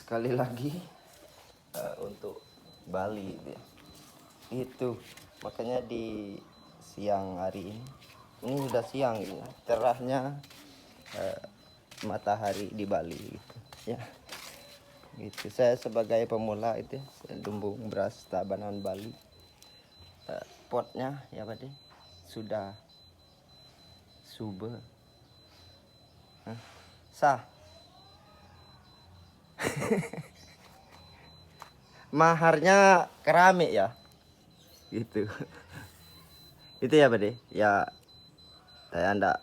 sekali lagi untuk Bali dia. Itu makanya di siang hari ini sudah siang ini cerahnya matahari di Bali gitu ya. Gitu saya sebagai pemula itu ya, lumbung beras Tabanan Bali. Potnya ya Pak sudah sube sah. Maharnya keramik ya gitu. Itu ya Pak ya, saya enggak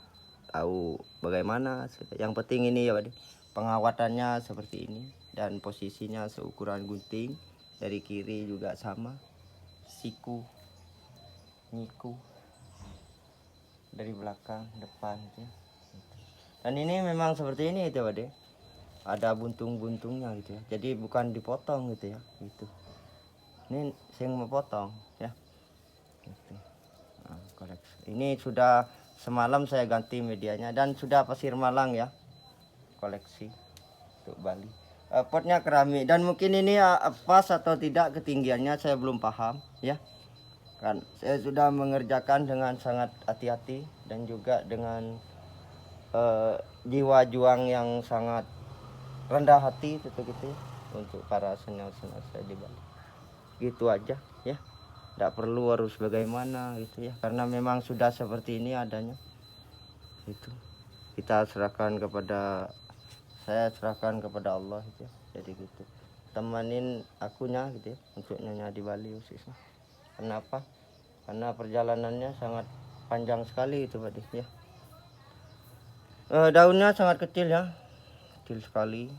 tahu bagaimana, yang penting ini ya Pak pengawatannya seperti ini dan posisinya seukuran gunting, dari kiri juga sama, siku nyiku dari belakang depan gitu ya. Dan ini memang seperti ini itu Pak ada buntung-buntungnya gitu ya, jadi bukan dipotong gitu ya gitu. Ini saya mau potong ya gitu. Nah, koleksi ini sudah semalam saya ganti medianya dan sudah pasir malang ya, koleksi untuk Bali. Potnya keramik dan mungkin ini pas atau tidak ketinggiannya saya belum paham ya, kan saya sudah mengerjakan dengan sangat hati-hati dan juga dengan jiwa juang yang sangat rendah hati gitu ya, untuk para senior-senior saya di Bali. Gitu aja ya, tidak perlu harus bagaimana gitu ya, karena memang sudah seperti ini adanya. Itu kita serahkan kepada, saya serahkan kepada Allah gitu ya. Jadi gitu, temanin akunya gitu ya untuk nyanyi di Bali khususnya. Kenapa? Karena perjalanannya sangat panjang sekali itu Pak ya. Daunnya sangat kecil ya, kecil sekali,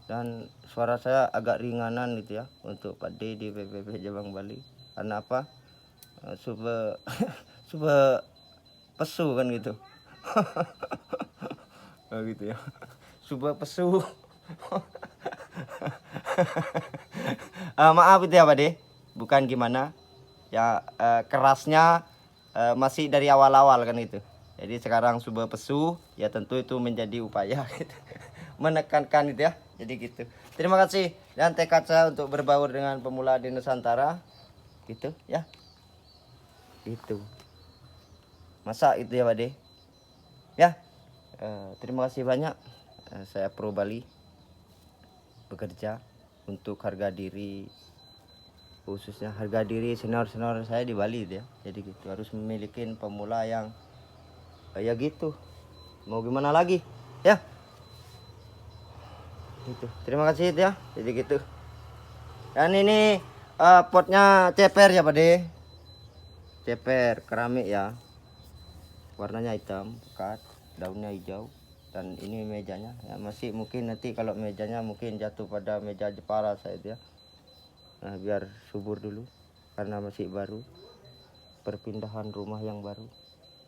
dan suara saya agak ringanan gitu ya untuk Pak D di PPP Jabang Bali. Karena apa? Sube sube pesu kan gitu. Gitu ya, sube pesu. Maaf itu ya Pak D, bukan gimana ya, kerasnya masih dari awal-awal kan itu. Jadi sekarang sube pesu ya, tentu itu menjadi upaya gitu. Menekankan itu ya, jadi gitu. Terima kasih dan tekad saya untuk berbaur dengan pemula di Nusantara gitu ya. Itu masa itu ya Pak D ya. Terima kasih banyak. Saya Pro Bali bekerja untuk harga diri, khususnya harga diri senior-senior saya di Bali ya. Jadi gitu, harus memiliki pemula yang ya gitu, mau gimana lagi ya gitu. Terima kasih ya, jadi gitu. Dan ini potnya ceper ya Pak De, ceper keramik ya, warnanya hitam pekat, daunnya hijau. Dan ini mejanya ya, masih mungkin nanti kalau mejanya mungkin jatuh pada meja Jepara saya itu ya. Nah, biar subur dulu karena masih baru, perpindahan rumah yang baru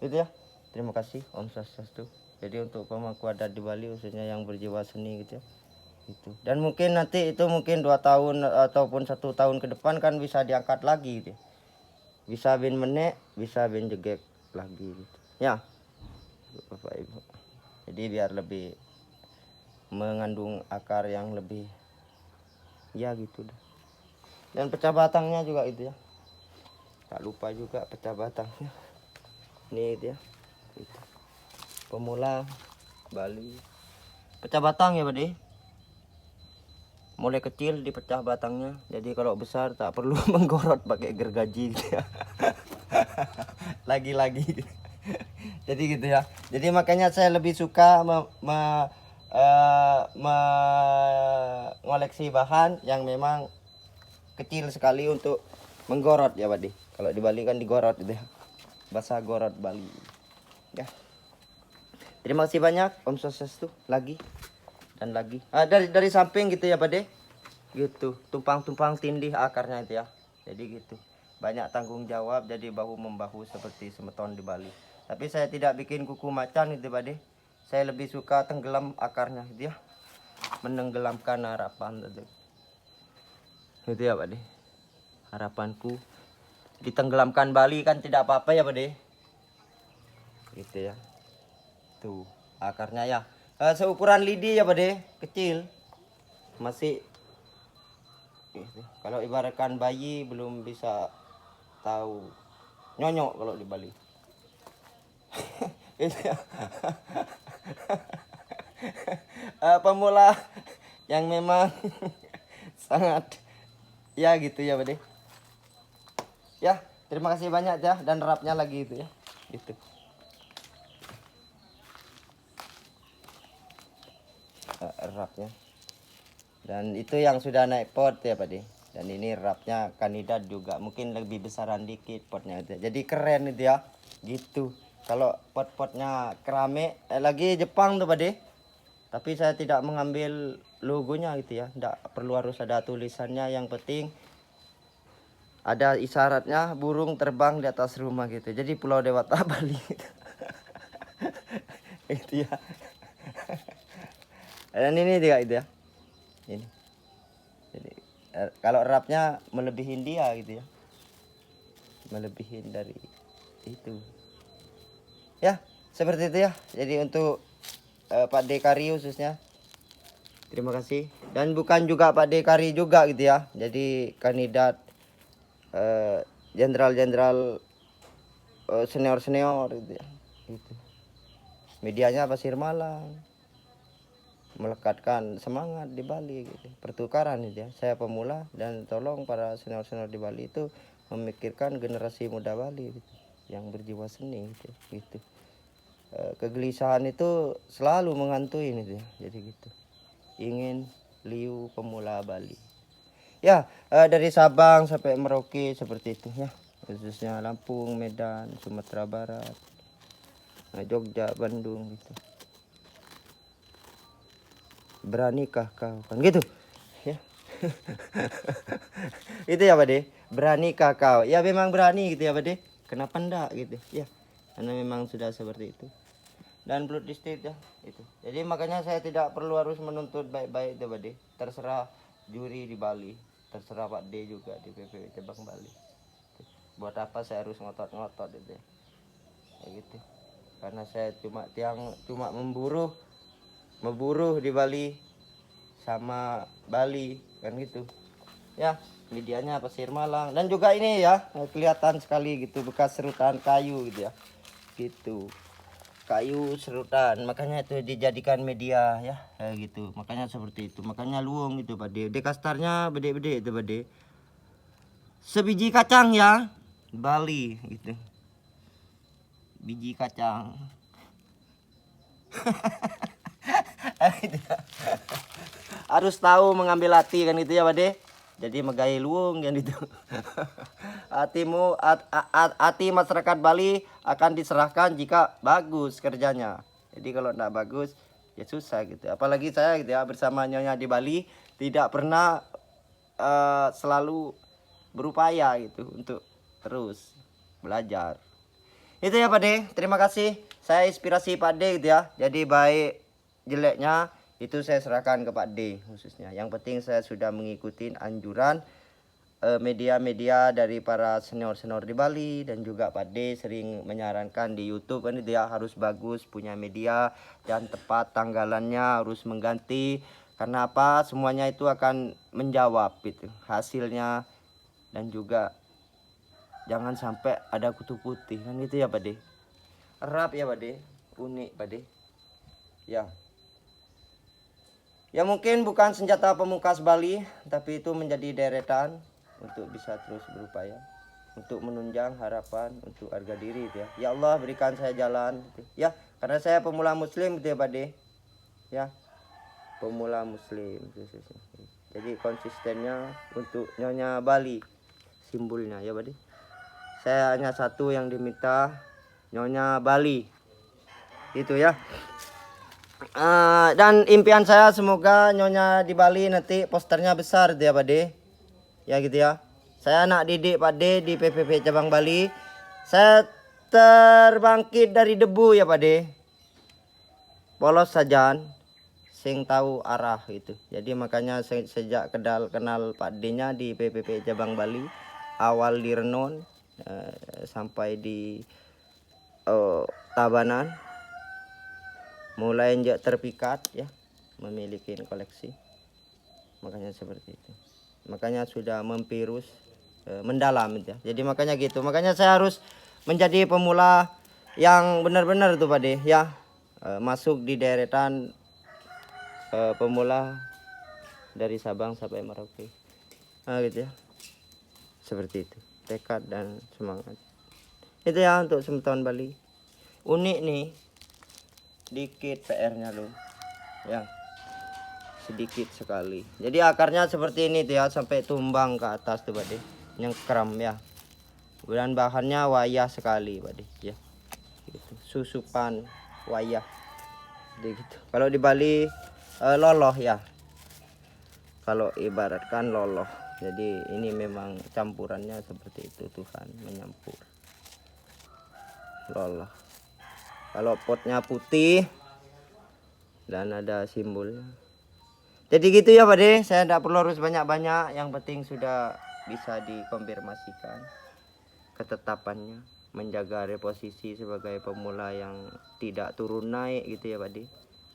itu ya. Terima kasih Om Swastiastu. Jadi untuk pemangku adat di Bali khususnya yang berjiwa seni gitu ya, itu. Dan mungkin nanti itu mungkin 2 tahun ataupun 1 tahun ke depan kan bisa diangkat lagi gitu. Bisa bin menek, bisa bin jegek lagi gitu ya Bapak Ibu. Jadi biar lebih mengandung akar yang lebih ya gitu dah. Dan pecah batangnya juga itu ya, tak lupa juga pecah batangnya ini itu ya, itu. Pemula Bali pecah batang ya Pak De, mulai kecil dipecah batangnya, jadi kalau besar tak perlu menggorot pakai gergaji gitu ya. Lagi-lagi jadi gitu ya. Jadi makanya saya lebih suka mengoleksi bahan yang memang kecil sekali untuk menggorot ya Pak De. Kalau di Bali kan digorot gitu ya, bahasa gorot Bali ya. Terima kasih banyak Om Swastiastu lagi dan lagi. Dari samping gitu ya Pak De, gitu tumpang-tumpang tindih akarnya itu ya. Jadi gitu, banyak tanggung jawab, jadi bahu membahu seperti semeton di Bali. Tapi saya tidak bikin kuku macan itu Pak De, saya lebih suka tenggelam akarnya gitu ya, menenggelamkan harapan itu ya Pak De. Harapanku ditenggelamkan Bali kan tidak apa-apa ya Pak De, gitu ya. Tuh akarnya ya, seukuran lidi ya Pak De, kecil, masih Gitu. Kalau ibaratkan bayi belum bisa tahu nyonyok kalau di Bali. Itu ya. Pemula yang memang sangat ya gitu ya Bade. Ya, terima kasih banyak ya, dan rapnya lagi itu ya. Gitu. Rapnya. Dan itu yang sudah naik pot ya Pak. Dan ini rapnya kandidat juga mungkin lebih besaran dikit potnya itu. Jadi keren itu ya. Gitu. Kalau pot-potnya keramik lagi Jepang tuh Pak. Tapi saya tidak mengambil logonya gitu ya. Tidak perlu harus ada tulisannya, yang penting ada isyaratnya burung terbang di atas rumah gitu. Jadi Pulau Dewata Bali gitu. Itu ya. Dan ini juga itu ya. Ini. Jadi kalau rapnya melebihin dia gitu ya. Melebihin dari itu. Ya, seperti itu ya. Jadi untuk Pak Dekari khususnya terima kasih. Dan bukan juga Pak Dekari juga gitu ya. Jadi kandidat jenderal-jenderal senior-senior gitu ya. Gitu. Medianya Pasir Malang. Melekatkan semangat di Bali gitu. Pertukaran gitu ya. Saya pemula dan tolong para senior-senior di Bali itu memikirkan generasi muda Bali gitu, yang berjiwa seni gitu. Gitu. Kegelisahan itu selalu menghantui gitu ya. Jadi gitu. Ingin Liu pemula Bali. Ya, dari Sabang sampai Merauke seperti itu ya. Khususnya Lampung, Medan, Sumatera Barat, Jogja, Bandung gitu. Beranikah kau kan gitu ya. Itu ya Pak beranikah kau, ya memang berani gitu ya Pak kenapa enggak gitu ya, karena memang sudah seperti itu. Dan blood state ya itu, jadi makanya saya tidak perlu harus menuntut baik-baik itu Pak terserah juri di Bali, terserah Pak D juga di PPW Cabang Bali. Buat apa saya harus ngotot-ngotot itu ya, kayak gitu. Karena saya cuma memburu di Bali sama Bali kan gitu ya. Medianya Pasir Malang, dan juga ini ya kelihatan sekali gitu bekas serutan kayu gitu ya, gitu kayu serutan, makanya itu dijadikan media ya gitu. Makanya seperti itu, makanya luung gitu Pak De kastarnya bede-bede itu Pak De, sebiji kacang ya Bali gitu, biji kacang. Harus tahu mengambil hati kan itu ya Pak De. Jadi megai luung kan itu. Hati masyarakat Bali akan diserahkan jika bagus kerjanya. Jadi kalau tidak bagus ya susah gitu. Apalagi saya gitu ya, bersama Nyonya di Bali tidak pernah selalu berupaya gitu untuk terus belajar. Itu ya Pak De, terima kasih. Saya inspirasi Pak De gitu ya. Jadi baik jeleknya itu saya serahkan ke Pak D khususnya. Yang penting saya sudah mengikuti anjuran media-media dari para senior-senior di Bali, dan juga Pak D sering menyarankan di YouTube kan dia harus bagus punya media dan tepat tanggalannya harus mengganti. Karena apa? Semuanya itu akan menjawab itu hasilnya, dan juga jangan sampai ada kutu putih kan gitu ya Pak D. Rap ya Pak D, unik Pak D. Ya. Ya mungkin bukan senjata pemungkas Bali, tapi itu menjadi deretan untuk bisa terus berupaya untuk menunjang harapan untuk harga diri gitu ya. Ya Allah berikan saya jalan gitu. Ya, karena saya pemula muslim gitu ya Pak De. Ya. Pemula muslim gitu. Jadi konsistennya untuk Nyonya Bali simbolnya ya Pak De. Saya hanya satu yang diminta, Nyonya Bali. Itu ya. Dan impian saya semoga Nyonya di Bali nanti posternya besar dia Pak De. Ya gitu ya. Saya anak didik Pak De di PPP Cabang Bali. Saya terbangkit dari debu ya Pak De. Polos sajan sing tahu arah itu. Jadi makanya sejak kenal Pak D-nya di PPP Cabang Bali, awal di Renon sampai di Tabanan, mulai terpikat ya memiliki koleksi, makanya seperti itu. makanya sudah memvirus mendalam itu ya. Jadi makanya gitu, makanya saya harus menjadi pemula yang benar-benar tuh Pak De ya, masuk di deretan pemula dari Sabang sampai Merauke. Nah gitu ya, seperti itu tekad dan semangat itu ya untuk semeton Bali. Unik nih, dikit PR-nya loh ya, sedikit sekali. Jadi akarnya seperti ini tuh ya, sampai tumbang ke atas tuh Pak De, nyengkram ya. Dan bahannya wayah sekali Pak De ya, gitu. Susupan wayah gitu. Kalau di Bali loloh ya, kalau ibaratkan loloh. Jadi ini memang campurannya seperti itu, Tuhan menyampur loloh. Kalau potnya putih dan ada simbolnya. Jadi gitu ya Pak De, saya tidak perlu harus banyak-banyak, yang penting sudah bisa dikonfirmasikan ketetapannya, menjaga reposisi sebagai pemula yang tidak turun naik gitu ya Pak De.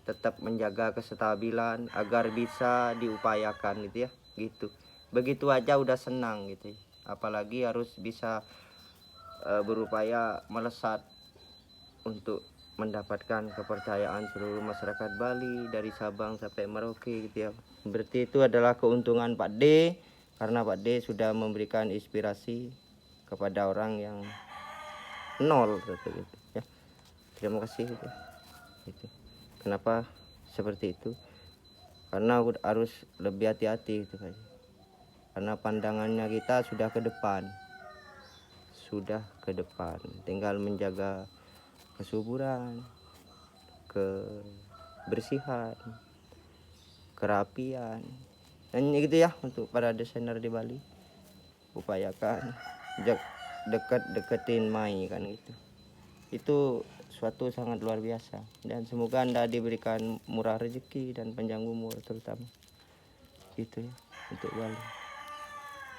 Tetap menjaga kestabilan agar bisa diupayakan gitu ya, gitu. Begitu aja udah senang gitu ya. Apalagi harus bisa berupaya melesat untuk mendapatkan kepercayaan seluruh masyarakat Bali dari Sabang sampai Merauke gitu ya. Berarti itu adalah keuntungan Pak D, karena Pak D sudah memberikan inspirasi kepada orang yang nol gitu ya. Terima kasih gitu. Gitu. Kenapa seperti itu? Karena harus lebih hati-hati gitu Pak. Karena pandangannya kita sudah ke depan. Sudah ke depan, tinggal menjaga kesuburan, kebersihan, kerapian, dan gitu ya untuk para desainer di Bali. Upayakan deketin Mai kan gitu. Itu suatu sangat luar biasa, dan semoga Anda diberikan murah rezeki dan panjang umur terutama. Gitu ya untuk Bali.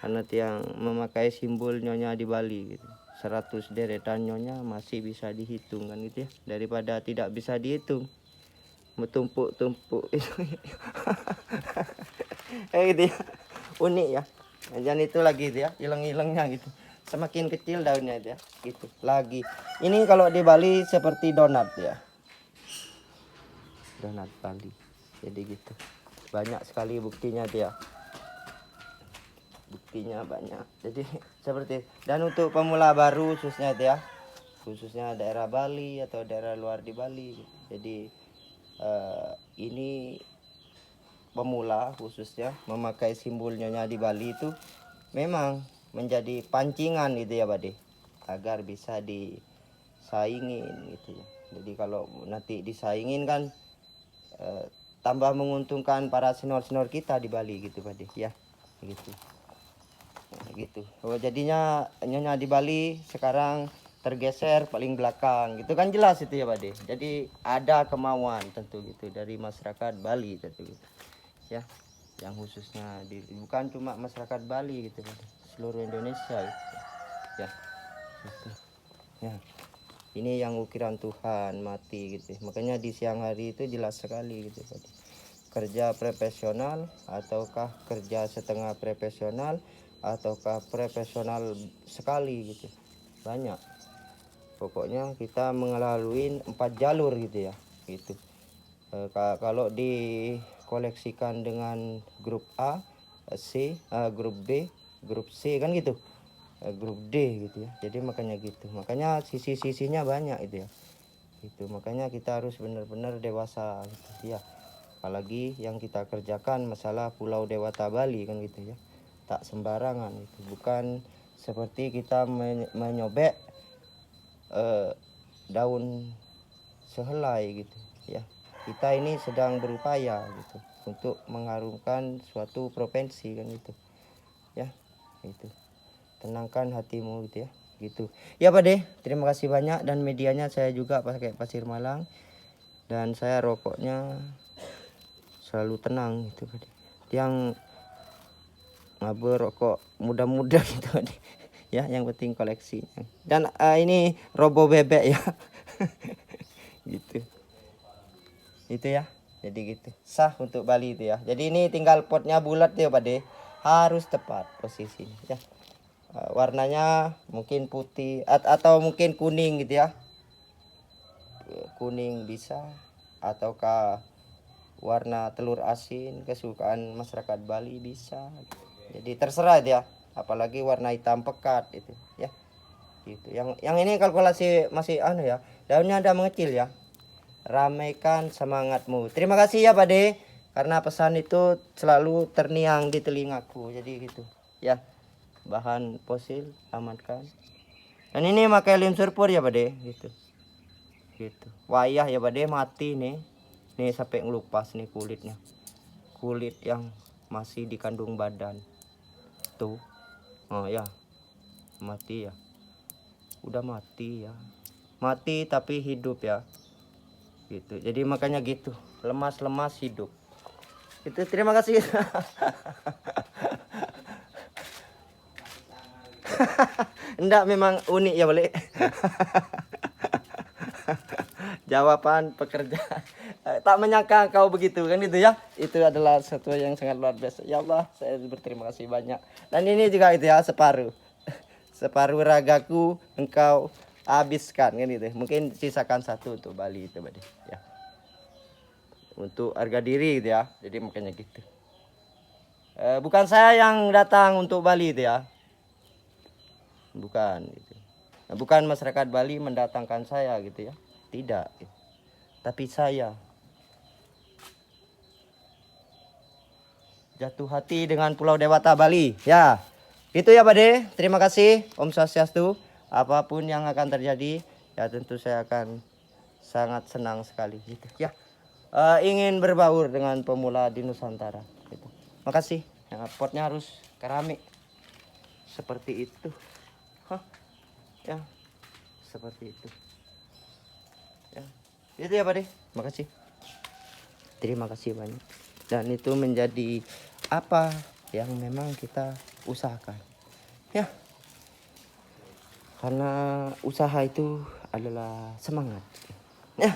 Karena yang memakai simbol nyonya di Bali gitu, 100 deretan nyonya masih bisa dihitung kan gitu ya, daripada tidak bisa dihitung bertumpuk-tumpuk itu. Gitu ya, unik ya. Dan itu lagi itu ya, hilang-hilangnya gitu, semakin kecil daunnya itu ya gitu lagi. Ini kalau di Bali seperti donat ya, donat Bali. Jadi gitu, banyak sekali buktinya tuh ya, buktinya banyak. Jadi seperti, dan untuk pemula baru khususnya itu ya, khususnya daerah Bali atau daerah luar di Bali. Jadi ini pemula khususnya memakai simbol nyonya di Bali itu memang menjadi pancingan gitu ya Pak De, agar bisa disaingin gitu ya. Jadi kalau nanti disaingin kan tambah menguntungkan para senior-senior kita di Bali gitu Pak De ya, gitu. Gitu. Oh, jadinya nyonya di Bali sekarang tergeser paling belakang gitu kan, jelas itu ya Pak De. Jadi ada kemauan tentu gitu dari masyarakat Bali tentu gitu ya, yang khususnya bukan cuma masyarakat Bali gitu Pak De, seluruh Indonesia gitu ya, gitu. Ya, ini yang ukiran Tuhan mati gitu, makanya di siang hari itu jelas sekali gitu Pak De. Kerja profesional ataukah kerja setengah profesional ataukah profesional sekali gitu, banyak. Pokoknya kita melalui 4 jalur gitu ya gitu. Kalau dikoleksikan dengan grup A, C, grup B, grup C kan gitu, grup D gitu ya. Jadi makanya gitu, makanya sisi-sisinya banyak itu ya gitu. Makanya kita harus benar-benar dewasa gitu ya. Apalagi yang kita kerjakan masalah Pulau Dewata Bali kan gitu ya, tak sembarangan itu, bukan seperti kita menyobek daun sehelai gitu ya. Kita ini sedang berupaya gitu untuk mengharumkan suatu provinsi kan gitu ya, itu. Tenangkan hatimu gitu ya, gitu ya Pak De. Terima kasih banyak, dan medianya saya juga pakai pasir Malang, dan saya rokoknya selalu tenang gitu Pak De. Yang mabur rokok muda-muda gitu Pak De ya, yang penting koleksinya. Dan ini robo bebek ya. Gitu itu ya, jadi gitu sah untuk Bali itu ya. Jadi ini tinggal potnya bulat ya Pak De, harus tepat posisinya ya. Warnanya mungkin putih atau mungkin kuning gitu ya. Kuning bisa, ataukah warna telur asin kesukaan masyarakat Bali bisa. Jadi terserah dia, apalagi warna hitam pekat itu ya. Gitu. Yang ini kalkulasi masih anu ya. Daunnya ada mengecil ya. Ramaikan semangatmu. Terima kasih ya Pak De, karena pesan itu selalu terngiang di telingaku. Jadi gitu ya. Bahan fosil amankan. Dan ini pakai lem surpur ya Pak De, gitu. Gitu. Wayah ya Pak De, mati nih. Nih sampai ngelupas nih kulitnya. Kulit yang masih dikandung badan. Tuh. Oh ya. Mati ya. Udah mati ya. Mati tapi hidup ya. Gitu. Jadi makanya gitu. Lemas-lemas hidup. Itu terima kasih. Enggak, memang unik ya Balik. Jawaban pekerja. Tak menyangka kau begitu kan gitu ya. Itu adalah sesuatu yang sangat luar biasa. Ya Allah, saya berterima kasih banyak. Dan ini juga itu ya, separuh. Separuh ragaku engkau habiskan kan gitu. Mungkin sisakan satu untuk Bali itu Bade. Ya. Untuk harga diri gitu ya. Jadi makanya gitu. Bukan saya yang datang untuk Bali itu ya. Bukan gitu. Nah, bukan masyarakat Bali mendatangkan saya gitu ya. Tidak. Gitu. Tapi saya jatuh hati dengan Pulau Dewata Bali. Ya. Itu ya Pak De. Terima kasih Om Swastiastu. Apapun yang akan terjadi, ya tentu saya akan sangat senang sekali gitu. Ya. Ingin berbaur dengan pemula di Nusantara gitu. Makasih. Ya, potnya harus keramik. Seperti itu. Hah. Ya. Seperti itu. Ya. Itu ya Pak De. Makasih. Terima kasih banyak. Dan itu menjadi apa yang memang kita usahakan. Ya. Karena usaha itu adalah semangat. Ya.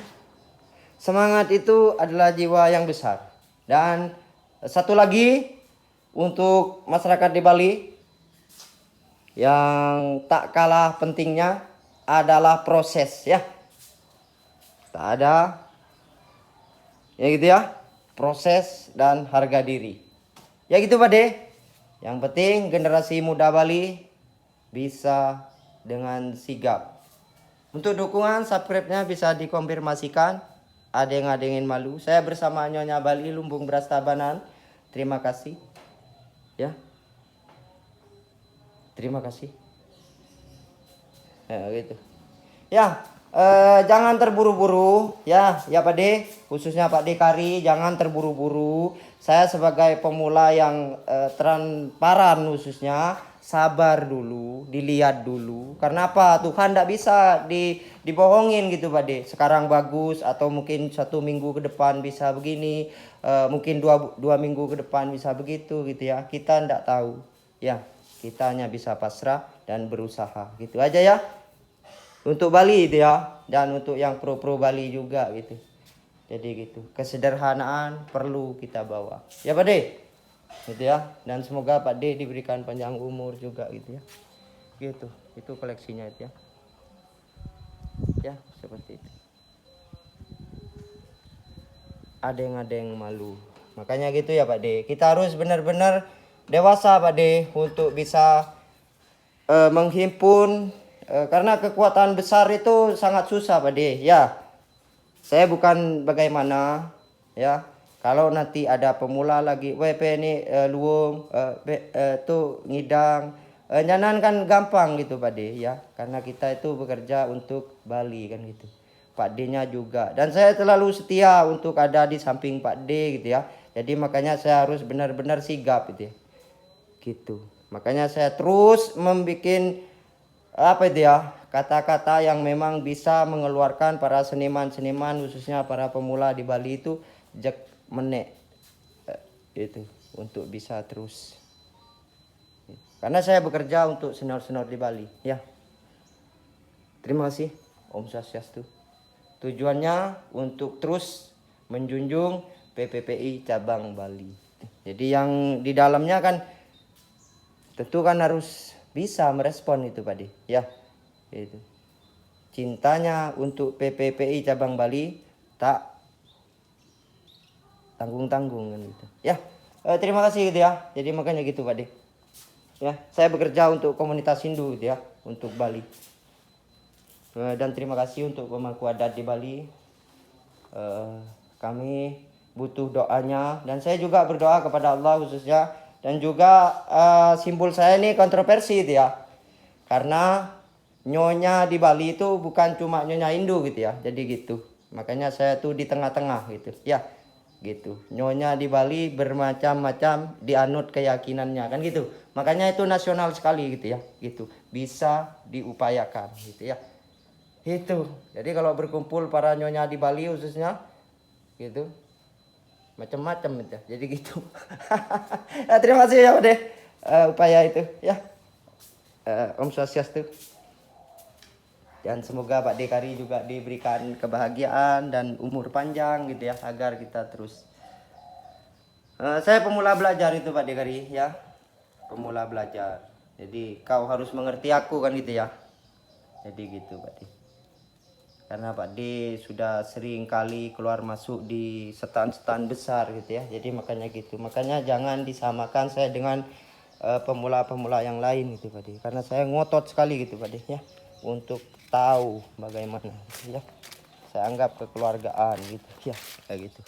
Semangat itu adalah jiwa yang besar. Dan satu lagi untuk masyarakat di Bali yang tak kalah pentingnya adalah proses ya. Tak ada ya gitu ya, proses dan harga diri. Ya gitu Pak De. Yang penting generasi muda Bali bisa dengan sigap. Untuk dukungan subscribe-nya bisa dikonfirmasikan. Ada yang ingin malu. Saya bersama Nyonya Bali Lumbung Beras Tabanan. Terima kasih. Ya. Terima kasih. Ya gitu. Ya, jangan terburu-buru ya Pak De, khususnya Pak De Kari, jangan terburu-buru. Saya sebagai pemula yang transparan khususnya, sabar dulu, dilihat dulu. Karena apa? Tuhan tidak bisa dibohongin gitu Pak De. Sekarang bagus atau mungkin 1 minggu ke depan bisa begini, mungkin dua minggu ke depan bisa begitu gitu ya. Kita tidak tahu ya. Kita hanya bisa pasrah dan berusaha gitu aja ya. Untuk Bali itu ya, dan untuk yang pro Bali juga gitu. Jadi gitu, kesederhanaan perlu kita bawa. Ya Pak De, gitu ya. Dan semoga Pak De diberikan panjang umur juga gitu ya. Gitu, itu koleksinya itu ya. Ya seperti itu. Ada yang malu. Makanya gitu ya Pak De. Kita harus benar-benar dewasa Pak De untuk bisa menghimpun. Karena kekuatan besar itu sangat susah Pak De. Ya, saya bukan bagaimana ya. Kalau nanti ada pemula lagi, WP ini luwung, tuh ngidang, nyanan kan gampang gitu Pak De ya. Karena kita itu bekerja untuk Bali kan gitu. Pak D-nya juga. Dan saya selalu setia untuk ada di samping Pak D gitu ya. Jadi makanya saya harus benar-benar sigap gitu ya. Gitu. Makanya saya terus membuat apa itu ya, kata-kata yang memang bisa mengeluarkan para seniman-seniman khususnya para pemula di Bali itu jek menek itu untuk bisa terus. Karena saya bekerja untuk senior-senior di Bali ya. Terima kasih Om Swastiastu. Tujuannya untuk terus menjunjung PPPI cabang Bali. Jadi yang di dalamnya kan tentu kan harus bisa merespon itu Pak De, ya. Itu. Cintanya untuk PPPI cabang Bali tak tanggung-tanggung kan gitu. Ya. Terima kasih gitu ya. Jadi makanya gitu Pak De. Ya, saya bekerja untuk komunitas Hindu gitu ya, untuk Bali. Dan terima kasih untuk pemangku adat di Bali. Kami butuh doanya dan saya juga berdoa kepada Allah khususnya, dan juga simbol saya ini kontroversi gitu ya, karena nyonya di Bali itu bukan cuma nyonya Hindu gitu ya, jadi gitu, makanya saya tuh di tengah-tengah gitu ya, gitu. Nyonya di Bali bermacam-macam dianut keyakinannya kan gitu, makanya itu nasional sekali gitu ya, gitu, bisa diupayakan gitu ya. Itu. Jadi kalau berkumpul para nyonya di Bali khususnya gitu. Macam-macam itu. Jadi gitu. Nah, terima kasih ya Pak De. Upaya itu ya. Om Swastiastu. Dan semoga Pak De Kari juga diberikan kebahagiaan dan umur panjang gitu ya, agar kita terus. Saya pemula belajar itu Pak De Kari ya. Pemula belajar. Jadi kau harus mengerti aku kan gitu ya. Jadi gitu Pak De. Karena Pak D sudah sering kali keluar masuk di setan-setan besar gitu ya, jadi makanya gitu, makanya jangan disamakan saya dengan pemula-pemula yang lain gitu Pak D, karena saya ngotot sekali gitu Pak D ya, untuk tahu bagaimana gitu, ya, saya anggap kekeluargaan gitu ya, kayak gitu.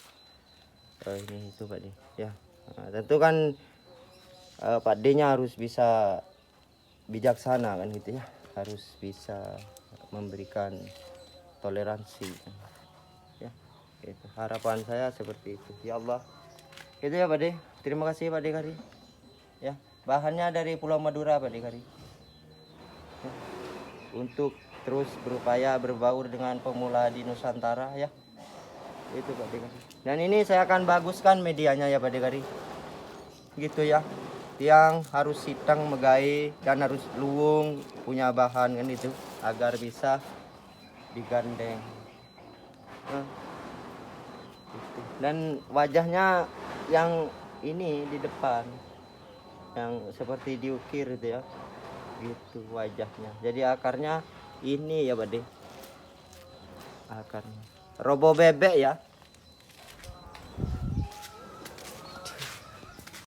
Ini itu Pak D ya. Tentu kan Pak D nya harus bisa bijaksana kan gitu ya, harus bisa memberikan toleransi ya. Itu harapan saya seperti itu ya Allah. Itu ya Pak De, terima kasih Pak De Kari ya. Bahannya dari Pulau Madura Pak De Kari ya. Untuk terus berupaya berbaur dengan pemula di Nusantara ya, itu Pak De Kari. Dan ini saya akan baguskan medianya ya Pak De Kari gitu ya, yang harus sitang megai dan harus luwung punya bahan kan itu, agar bisa digandeng. Dan wajahnya yang ini di depan yang seperti diukir itu ya, gitu wajahnya. Jadi akarnya ini ya Pak De, akarnya robo bebek ya.